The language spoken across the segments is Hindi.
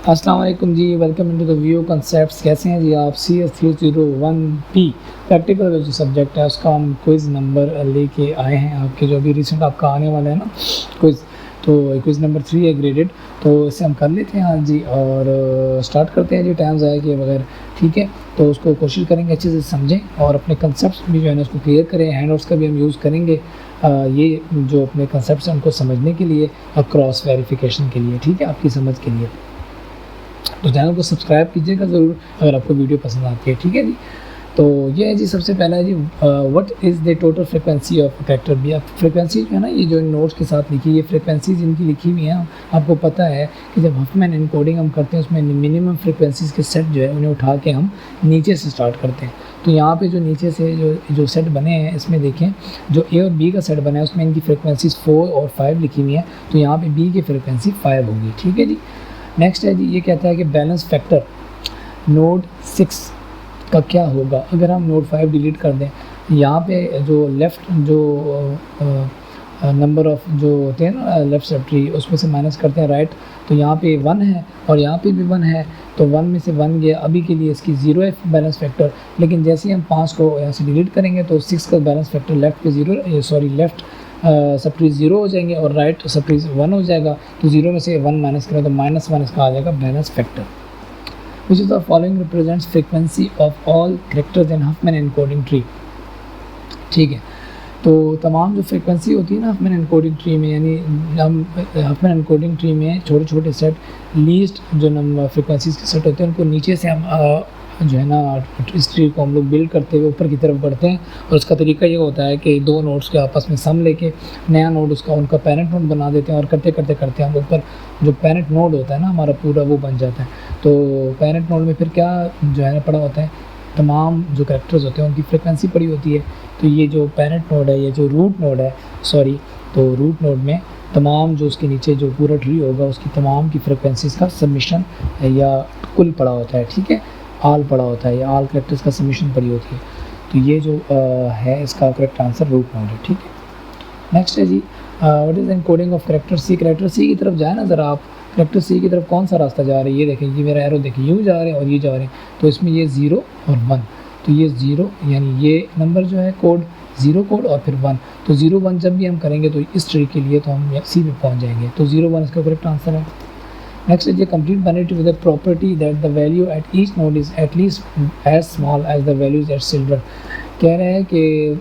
अस्सलाम वालेकुम जी, welcome into the view concepts. कैसे हैं जी आप? CS301P प्रैक्टिकल जो सब्जेक्ट है उसका हम क्विज़ नंबर लेके आए हैं आपके, जो अभी रिसेंट आपका आने वाला है ना क्विज़। तो क्विज़ नंबर 3 है ग्रेडेड, तो इसे हम कर लेते हैं आज जी और स्टार्ट करते हैं जी, टाइम ज़ाया किए बगैर। ठीक है, तो उसको कोशिश करेंगे अच्छे से समझें और अपने कंसेप्ट्स भी जो है ना उसको क्लियर करें। हैंडआउट्स का भी हम यूज़ करेंगे ये जो अपने कंसेप्ट्स हैं उनको समझने के लिए और क्रॉस वेरिफिकेशन के लिए, ठीक है, आपकी समझ के लिए। तो चैनल को सब्सक्राइब कीजिएगा ज़रूर अगर आपको वीडियो पसंद आती है। ठीक है जी, तो ये है जी, सबसे पहला है जी, what is the total frequency of character B. अब फ्रिक्वेंसी जो है ना, ये जो नोट्स के साथ लिखी, ये फ्रिक्वेंसीज इनकी लिखी हुई हैं। आपको पता है कि जब हफमैन एनकोडिंग हम करते हैं उसमें मिनिमम फ्रिक्वेंसीज के सेट जो है उन्हें उठा के हम नीचे से स्टार्ट करते हैं। तो यहाँ पे जो नीचे से जो सेट बने हैं इसमें देखें, जो ए और बी का सेट बना है उसमें इनकी फ्रिक्वेंसीज 4 और 5 लिखी हुई हैं। तो यहाँ पे बी की फ्रिक्वेंसी 5 होगी। ठीक है जी, नेक्स्ट है जी, ये कहता है कि बैलेंस फैक्टर नोड 6 का क्या होगा अगर हम नोड 5 डिलीट कर दें। यहाँ पे जो लेफ़्ट जो नंबर ऑफ़ जो होते हैं ना लेफ़्ट सब ट्री, उसमें से माइनस करते हैं राइट, तो यहाँ पे 1 है और यहाँ पे भी 1 है, तो 1 में से 1 गया। अभी के लिए इसकी 0 है बैलेंस फैक्टर, लेकिन जैसे ही हम 5 को यहाँ से डिलीट करेंगे तो 6 का बैलेंस फैक्टर लेफ़्ट पे 0, लेफ़्ट सब ट्री 0 हो जाएंगे और राइट सब ट्री 1 हो जाएगा। तो 0 में से 1 माइनस करें तो -1 इसका आ जाएगा balance factor. Which is the following represents frequency of all characters in Huffman encoding tree. ठीक है, तो तमाम जो फ्रिक्वेंसी होती है ना हफमैन एनकोडिंग ट्री में, यानी हम हफमैन एनकोडिंग ट्री में छोटे छोटे सेट लीस्ट जो नंबर फ्रिक्वेंसीज के सेट होते हैं उनको नीचे से हम जो है ना इस ट्री को हम लोग बिल्ड करते हुए ऊपर की तरफ बढ़ते हैं। और उसका तरीका ये होता है कि दो नोड्स के आपस में सम लेके नया नोड उसका उनका पेरेंट नोड बना देते हैं और करते करते करते हम ऊपर जो पेरेंट नोड होता है ना हमारा पूरा वो बन जाता है। तो पेरेंट नोड में फिर क्या जो है ना पड़ा होता है, तमाम जो कैरेक्टर्स होते हैं उनकी फ्रिक्वेंसी पड़ी होती है। तो ये जो पेरेंट नोड है, ये जो रूट नोड है, तो रूट नोड में तमाम जो उसके नीचे जो पूरा ट्री होगा उसकी तमाम की फ्रिक्वेंसीज़ का सबमिशन या कुल पड़ा होता है। ठीक है, आल पड़ा होता है, या आल कैरेक्टर्स का सबमिशन पड़ी होती है। तो ये जो है इसका करेक्ट आंसर रूट नोड है। ठीक है, नेक्स्ट है जी, what is encoding of character C. Character C की तरफ जाए ना ज़रा आप, कैरेक्टर सी की तरफ कौन सा रास्ता जा रहा है, ये देखें, ये मेरा एरो देखें, यूँ जा रहे हैं और ये जा रहे हैं। तो इसमें ये 0 और 1, तो ये 0 यानी ये नंबर जो है कोड 0 कोड और फिर 1, तो 0 1 जब भी हम करेंगे तो इस ट्री के लिए तो हम सी पे पहुँच जाएंगे। तो 0 1 इसका करेक्ट आंसर है। नेक्स्ट है ये complete binary with the property that the value at each node is at least as small as the values at children. कह रहे हैं कि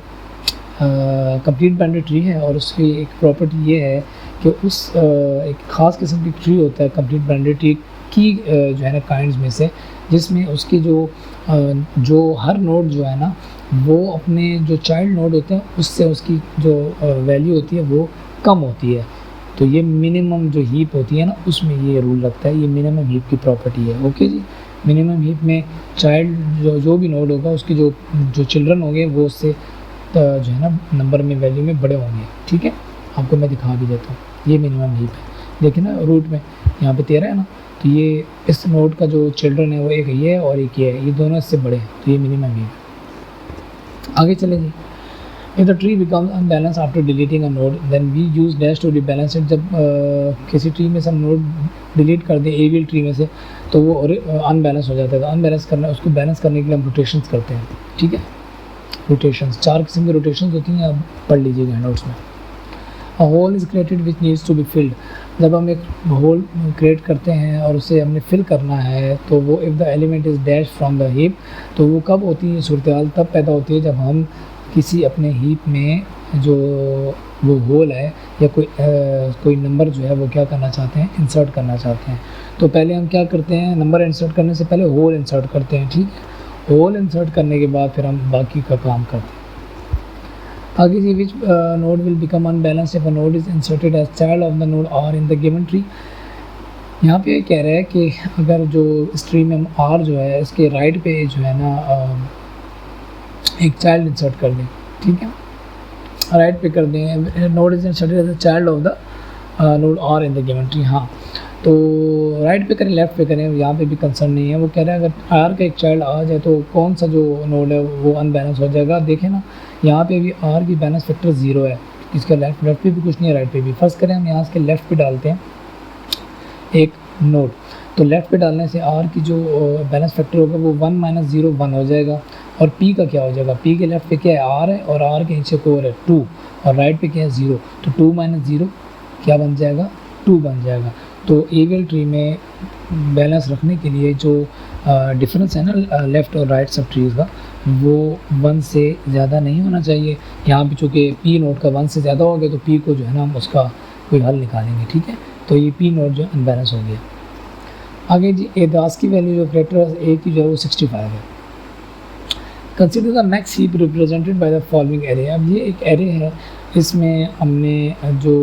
कंप्लीट बाइनरी ट्री है और उसकी एक प्रॉपर्टी ये है कि उस एक ख़ास किस्म की ट्री होता है कंप्लीट बाइनरी ट्री की जो है ना काइंड्स में से, जिसमें उसकी जो हर नोड जो है ना वो अपने जो चाइल्ड नोड होते हैं उससे उसकी जो वैल्यू होती है वो कम होती है। तो ये मिनिमम जो हीप होती है ना उसमें ये रूल लगता है, ये मिनिमम हीप की प्रॉपर्टी है। ओके जी, मिनिमम हीप में चाइल्ड जो भी नोड होगा उसके जो चिल्ड्रन होंगे वो उससे जो है ना नंबर में वैल्यू में बड़े होंगे। ठीक है, आपको मैं दिखा भी देता हूँ, ये मिनिमम हीप है। देखिए ना रूट में यहाँ पे 13 है ना, तो ये इस नोड का जो चिल्ड्रन है वो एक ये है और एक ये है, ये दोनों इससे बड़े हैं, तो ये मिनिमम हीप है। आगे चले जी, if the tree becomes unbalanced after deleting a node then we use dash to rebalance it। जब किसी ट्री में से हम नोड डिलीट कर दें एवियल ट्री में से तो वो अनबैलेंस हो जाता है। तो अनबैलेंस करना, उसको बैलेंस करने के लिए हम रोटेशंस करते हैं। ठीक है, रोटेशंस 4 किस्म की रोटेशंस होती हैं, आप पढ़ लीजिएगा हैंडआउट्स में। A hole is created which needs to be filled. जब हम एक होल क्रिएट करते हैं और उसे हमने फिल करना है तो वो if the element is dash from the heap, तो वो कब होती है सूरत हाल, तब पैदा होती है जब हम किसी अपने हीप में जो वो होल है या कोई नंबर जो है वो क्या करना चाहते हैं, इंसर्ट करना चाहते हैं। तो पहले हम क्या करते हैं, नंबर इंसर्ट करने से पहले होल इंसर्ट करते हैं। ठीक है, होल इंसर्ट करने के बाद फिर हम बाकी का काम करते हैं। आगे जी, which node will become unbalanced if a node is inserted as child of the node R in the given tree. यहाँ पे कह रहा है कि अगर जो इस ट्री में हम आर जो है इसके राइट पे जो है ना एक चाइल्ड इंसर्ट कर दें। ठीक है, राइट पे कर दें, node is inserted as a child of the node R in the given tree. हाँ, तो राइट पे करें लेफ़्ट पे करें, यहाँ पे भी कंसर्न नहीं है। वो कह रहा है अगर आर का एक चाइल्ड आ जाए तो कौन सा जो नोड है वो अनबैलेंस हो जाएगा। देखें ना, यहाँ पे भी आर की बैलेंस फैक्टर 0 है, इसका लेफ़्ट पे भी कुछ नहीं है, राइट पे भी। फर्स्ट करें हम यहाँ से लेफ़्ट पे डालते हैं एक नोड, तो लेफ़्ट पे डालने से आर की जो बैलेंस फैक्टर होगा वो 1 माइनस 0 1 हो जाएगा। और पी का क्या हो जाएगा, पी के लेफ़्ट पे क्या है आर है और आर के नीचे कोर है 2 और राइट पे क्या है 0, तो 2 माइनस 0 क्या बन जाएगा 2 बन जाएगा। तो एवियल ट्री में बैलेंस रखने के लिए जो डिफरेंस है ना लेफ़्ट और राइट सब ट्रीज़ का, वो 1 से ज़्यादा नहीं होना चाहिए। यहाँ पे चूँकि पी नोट का 1 से ज़्यादा हो गया तो पी को जो है ना हम उसका कोई हल निकालेंगे, ठीक है। तो ये पी नोट जो अनबैलेंस हो गया। आगे जी एदास की वैल्यू जो फैक्टर ए की जो है वो 65 है। Consider the max heap represented by the following array. अब ये एक एरे है, इसमें हमने जो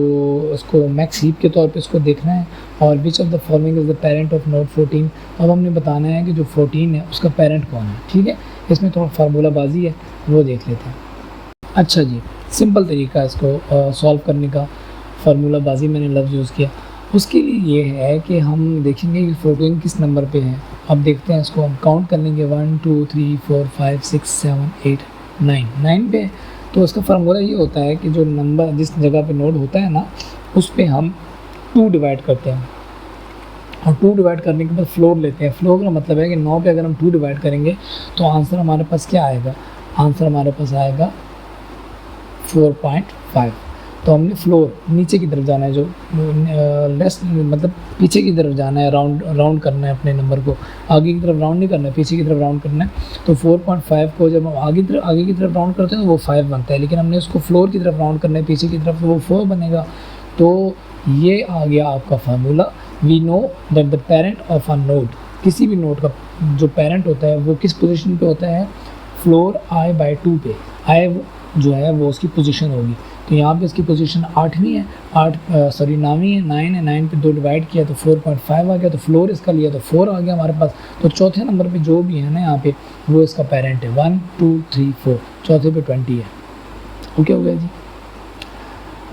उसको मैक्स हीप के तौर पे इसको देखना है और which of the following is the parent of node 14। अब हमने बताना है कि जो 14 है उसका पेरेंट कौन है, ठीक है। इसमें थोड़ा फार्मूला बाजी है, वो देख लेते हैं। अच्छा जी, सिंपल तरीका है इसको सॉल्व करने का, फार्मूला बाजी मैंने लफ्ज़ यूज़ किया। उसके लिए ये है कि हम देखेंगे कि 14 किस नंबर पे है। अब देखते हैं इसको हम काउंट कर लेंगे 1 2 3 4 5 6 7 8 9 पे। तो उसका फार्मूला ये होता है कि जो नंबर जिस जगह पे नोड होता है ना उस पे हम 2 डिवाइड करते हैं और 2 डिवाइड करने के बाद फ्लोर लेते हैं। फ्लोर का मतलब है कि 9 पे अगर हम 2 डिवाइड करेंगे तो आंसर हमारे पास क्या आएगा, आंसर हमारे पास आएगा 4.5। तो हमने फ्लोर नीचे की तरफ जाना है, जो लेस मतलब पीछे की तरफ जाना है, राउंड करना है अपने नंबर को, आगे की तरफ राउंड नहीं करना है, पीछे की तरफ राउंड करना है। तो 4.5 को जब हम आगे की तरफ राउंड करते हैं तो वो 5 बनता है, लेकिन हमने उसको फ्लोर की तरफ राउंड करना है पीछे की तरफ, तो वो 4 बनेगा। तो ये आ गया आपका formula. We know that the parent of a node, किसी भी नोड का जो पेरेंट होता है वो किस पोजीशन पे होता है, फ्लोर i/2 पे। i जो है वो उसकी पोजीशन होगी। तो यहाँ पे इसकी पोजीशन 8वीं है, 9वीं है, 9 है, 9 पे 2 डिवाइड किया तो 4.5 आ गया। तो फ्लोर इसका लिया तो 4 आ गया हमारे पास। तो चौथे नंबर पे जो भी है ना यहाँ पे वो इसका पेरेंट है 1 2 3 4, चौथे पे 20 है। ओके हो गया जी।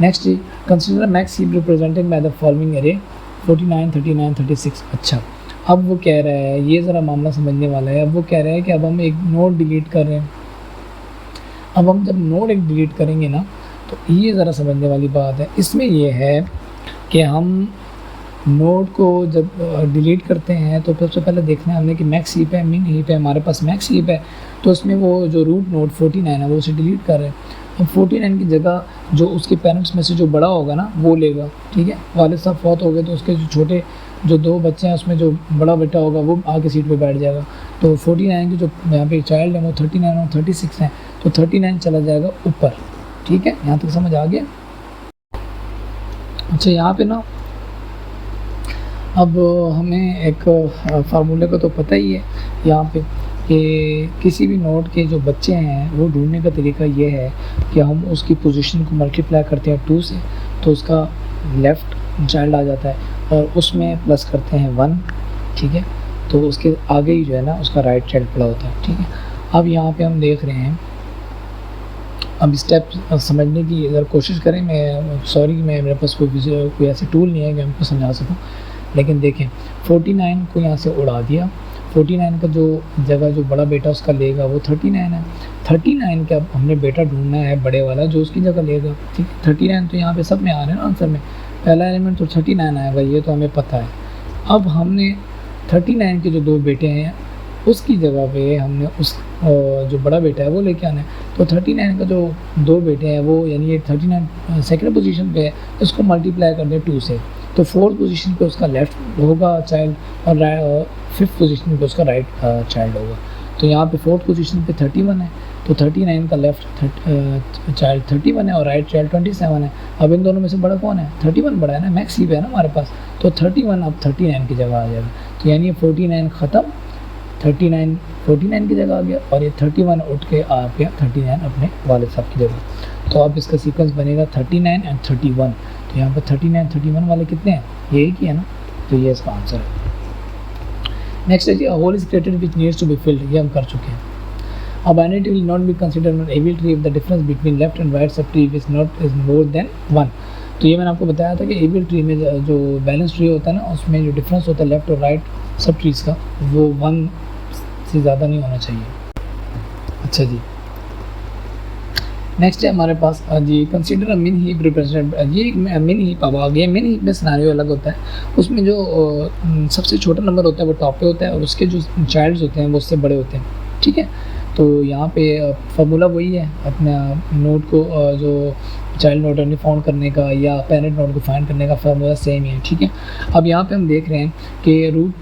नेक्स्ट जी, consider max heap represented by the following array 49 39 36। अच्छा, अब वो कह रहा है, ये ज़रा मामला समझने वाला है। अब वो कह रहा है कि अब हम एक नोड डिलीट कर रहे हैं। अब हम जब नोड एक डिलीट करेंगे ना तो ये ज़रा समझने वाली बात है। इसमें ये है कि हम नोड को जब डिलीट करते हैं तो सबसे पहले देखना है हमने कि मैक्स हीप है मिन हीप है। हमारे पास मैक्स हीप है तो उसमें वो जो रूट नोड 49 है वो उसे डिलीट कर रहे हैं। अब 49 की जगह जो उसके पेरेंट्स में से जो बड़ा होगा ना वो लेगा, ठीक है। वालिद साहब फौत हो गए तो उसके जो छोटे जो 2 बच्चे हैं उसमें जो बड़ा बेटा होगा वो आगे सीट पे बैठ जाएगा। तो 49 की जो यहाँ पे चाइल्ड है वो 39 और 36 हैं, तो 39 चला जाएगा ऊपर, ठीक है। यहाँ तक समझ आ गया। अच्छा, यहाँ पे ना अब हमें एक फार्मूले का तो पता ही है यहाँ पे कि किसी भी नोड के जो बच्चे हैं वो ढूंढने का तरीका ये है कि हम उसकी पोजीशन को मल्टीप्लाई करते हैं 2 से, तो उसका लेफ़्ट चाइल्ड आ जाता है और उसमें प्लस करते हैं 1, ठीक है। तो उसके आगे ही जो है ना उसका राइट चाइल्ड पड़ा होता है, ठीक है। अब यहाँ पे हम देख रहे हैं, अब स्टेप समझने की अगर कोशिश करें, मैं सॉरी मेरे पास कोई ऐसे टूल नहीं है कि हमको समझा सकूं, लेकिन देखें 49 को यहाँ से उड़ा दिया। 49 का जो जगह जो बड़ा बेटा उसका लेगा वो 39 है। 39 का हमने बेटा ढूंढना है बड़े वाला जो उसकी जगह लेगा, ठीक है। 39 तो यहाँ पे सब में आ रहे हैं ना आंसर में, पहला एलिमेंट तो 39 आएगा, ये तो हमें पता है। अब हमने 39 के जो 2 बेटे हैं उसकी जगह पे हमने उस जो बड़ा बेटा है वो लेके आना है। तो 39 का जो 2 बेटे हैं वो यानी ये 39 सेकंड पोजीशन पे है, इसको मल्टीप्लाई कर दें 2 से, तो 4th पोजीशन पे उसका लेफ़्ट होगा चाइल्ड और 5th पोजीशन पे उसका राइट चाइल्ड होगा। तो यहाँ पे 4th पोजीशन पे 31 है, तो 39 का लेफ़्ट चाइल्ड 31 है और राइट चाइल्ड 27 है। अब इन दोनों में से बड़ा कौन है, 31 बड़ा है ना, मैक्स हीप है ना हमारे पास, तो 31 अब 39 की जगह आ जाएगा। तो यानी ये 49 ख़त्म, 39 49 की जगह आ गया और ये 31 उठ के आ गया 39 अपने वालिद साहब की जगह। तो अब इसका सीक्वेंस बनेगा 39 एंड 31। तो यहाँ पर 39 31 वाले कितने हैं, ये एक ही है ना, तो ये इसका आंसर है। नेक्स्ट है जी, a hole is created which needs to be filled, ये हम कर चुके हैं। A binary will not be considered an ABL tree if the difference between left and right subtree is more than 1। तो ये मैंने आपको बताया था कि ABL ट्री में जो बैलेंस ट्री होता है ना उसमें जो डिफरेंस होता है लेफ़्ट और राइट सब ट्रीज़ का वो 1 से ज़्यादा नहीं होना चाहिए। अच्छा जी, नेक्स्ट है हमारे पास जी कंसीडर अ मिन हीप रिप्रेजेंट, ये एक मिन हीप अब आ गया। मिन हीप में सिनेरियो अलग होता है, उसमें जो सबसे छोटा नंबर होता है वो टॉप पे होता है और उसके जो चाइल्ड्स होते हैं वो उससे बड़े होते हैं, ठीक है। तो यहाँ पे फार्मूला वही है अपना नोड को जो चाइल्ड नोड है फाउंड करने का या पेरेंट नोड को फाइंड करने का फार्मूला सेम ही है, ठीक है। अब यहाँ पे हम देख रहे हैं कि रूट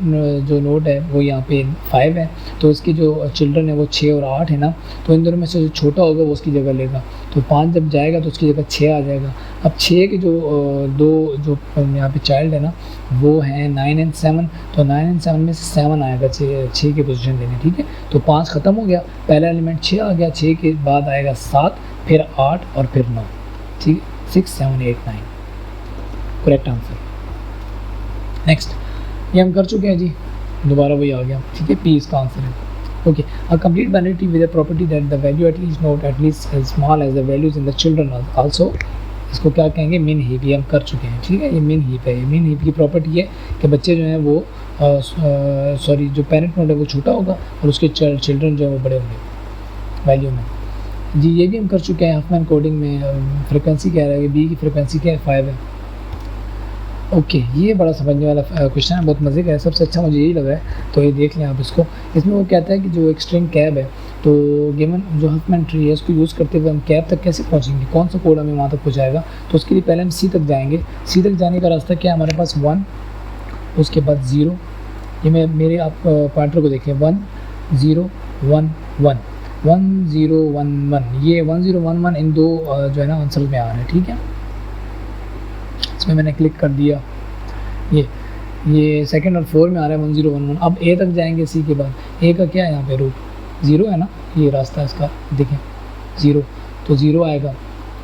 जो नोड है वो यहाँ पे 5 है, तो इसके जो चिल्ड्रन है वो 6 और 8 है ना, तो इन दोनों में से जो छोटा होगा वो उसकी जगह लेगा, तो 5 जब जाएगा तो उसकी जगह 6 आ जाएगा। अब 6 के जो दो जो यहाँ पे चाइल्ड है ना वो हैं 9 एंड 7, तो 9 एंड 7 में से 7 आएगा 6 की पोजीशन लेने, ठीक है। तो 5 ख़त्म हो गया, पहला एलिमेंट 6 आ गया, 6 के बाद आएगा 7, फिर 8 और फिर 9, ठीक है। 6 7 8 9 करेक्ट आंसर। नेक्स्ट ये हम कर चुके हैं जी, दोबारा वही आ गया, ठीक है। पी इसका आंसर है। Okay, a complete binary with a property that the value at least not at least as small as the values in the children also, इसको क्या कहेंगे, मिन हीप। ये हम कर चुके हैं, ठीक है। ये मिन हीप है। ये मिन हीप की प्रॉपर्टी है कि बच्चे जो हैं वो सॉरी जो पेरेंट नोड है वो छोटा होगा और उसके चिल्ड्रन जो है वो बड़े होंगे वैल्यू में जी। ये भी हम कर चुके हैं हफमैन कोडिंग में। फ्रिक्वेंसी क्या है, बी की फ्रिक्वेंसी क्या है, 5 है। ओके, ये बड़ा समझने वाला क्वेश्चन है, बहुत मज़े का है, सबसे अच्छा मुझे यही लगा है, तो ये देख लें आप इसको। इसमें वो कहता है कि जो एक स्ट्रिंग कैब है, तो गिवन जो हफमैन ट्री है उसको यूज़ करते हुए हम कैब तक कैसे पहुंचेंगे, कौन सा कोड हमें वहाँ तक पहुँचाएगा। तो उसके लिए पहले हम सी तक जाएंगे। सी तक जाने का रास्ता क्या है, हमारे पास 1, उसके बाद 0, ये मेरे आप पॉइंटर को देखें, 1 0 1 1 1 0 1 1, ये 1 0 1 1 इन दो जो है ना आंसर में आ रहा है, ठीक है। इसमें मैंने क्लिक कर दिया, ये सेकंड और 4 में आ रहा है 1 0 1 1। अब ए तक जाएंगे, सी के बाद ए का क्या है, यहाँ पे रूट 0 है ना, ये रास्ता है इसका, देखें 0, तो 0 आएगा,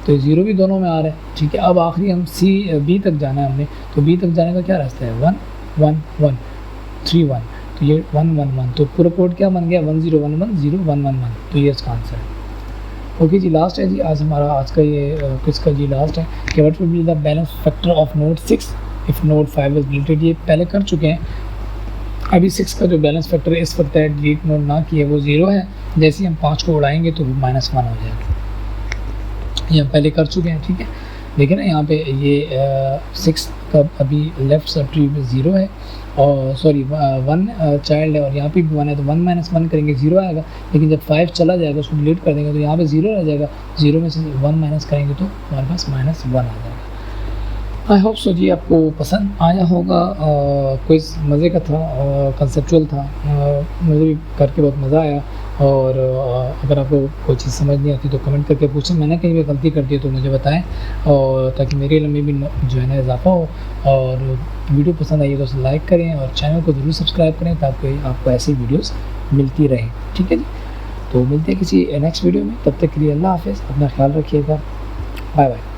तो 0 भी दोनों में आ रहा है, ठीक है। अब आखिरी हम बी तक जाना है हमने, तो बी तक जाने का क्या रास्ता है, 1 1 1 3 1, तो ये 1 1 1, तो पूरा कोड क्या बन गया, 1 0 1 1 0 1 1 1, तो ये इसका आंसर है। ओके जी, लास्ट है जी आज हमारा आज का ये क्विज का जी लास्ट है कि what will be the balance factor of node 6 if node 5 is deleted. ये पहले कर चुके हैं, अभी 6 का जो बैलेंस फैक्टर है इस वक्त है डिलीट नोड ना किए वो 0 है, जैसे ही हम 5 को उड़ाएंगे तो वो -1 हो जाएगा। ये हम पहले कर चुके हैं, ठीक है। देखिए ना यहाँ पे ये 6 का अभी लेफ्ट सब ट्री में 0 है और सॉरी 1 चाइल्ड है और यहाँ पे भी 1 है, तो 1 - 1 करेंगे 0 आएगा, लेकिन जब 5 चला जाएगा उसको डिलीट कर देंगे तो यहाँ पे 0 रह जाएगा, 0 में से 1 माइनस करेंगे तो हमारे पास -1 आ जाएगा। आई होप सो जी आपको पसंद आया होगा, क्विज़ मज़े का था, कंसेप्चुअल था, मुझे भी करके बहुत मज़ा आया। और अगर आपको कोई चीज़ समझ नहीं आती तो कमेंट करके पूछें, मैंने कहीं भी गलती कर दी तो मुझे बताएं, और ताकि मेरे इल्म में भी जो है ना इजाफा हो। और वीडियो पसंद आई तो उसे लाइक करें और चैनल को ज़रूर सब्सक्राइब करें ताकि आपको ऐसी वीडियोस मिलती रहें, ठीक है जी। तो मिलते हैं किसी नेक्स्ट वीडियो में, तब तक के लिए अल्लाह हाफ़िज़, अपना ख्याल रखिएगा, बाय बाय।